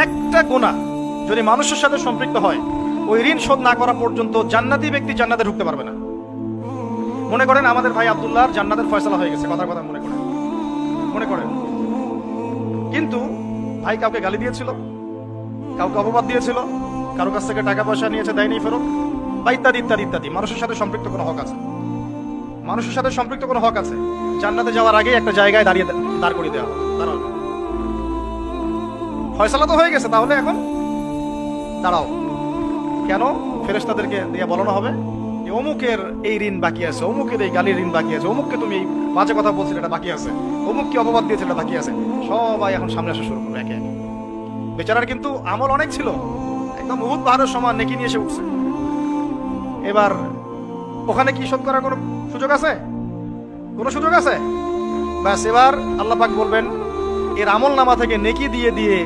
একটা গুনাহ যদি মানুষের সাথে সম্পৃক্ত হয়, ওই ঋণ শোধ না করা পর্যন্ত জান্নাতি ব্যক্তি জান্নাতে ঢুকতে পারবে না। মনে করেন আমাদের ভাই আব্দুল্লাহর জান্নাতের ফয়সালা হয়ে গেছে, কথার কথা মনে করেন, কিন্তু ভাই কাউকে গালি দিয়েছিল, কাউকে অপবাদ দিয়েছিল, কারো কাছ থেকে টাকা পয়সা নিয়েছে, দেয়নি ফেরত, বা ইত্যাদি ইত্যাদি ইত্যাদি। মানুষের সাথে সম্পৃক্ত কোনো হক আছে, জান্নাতে যাওয়ার আগে একটা জায়গায় দাঁড় করিয়ে দেওয়া হবে। দাঁড়াও, ফয়সালা তো হয়ে গেছে, তাহলে এখন দাঁড়াও। কেন? ফেরেশতাদেরকে দিয়ে বলানো হবে অমুকের এই ঋণ বাকি আছে, অমুকের এই গালির ঋণ বাকি আছে, অমুককে তুমি বাজে কথা বলছিলে এটা বাকি আছে, অমুককে অপবাদ দিয়েছে এটা বাকি আছে। সবাই এখন সামনে আসা শুরু করবে একে একে। বেচারার কিন্তু আমল অনেক ছিল, একদম উহুদ পাহাড়ের সমান নেকি নিয়ে এসে উঠছে। এবার ওখানে কি শোধ করার কোনো সুযোগ আছে? ব্যাস এবার আল্লাহ পাক বলবেন এর আমল নামা থেকে নেকি দিয়ে দিয়ে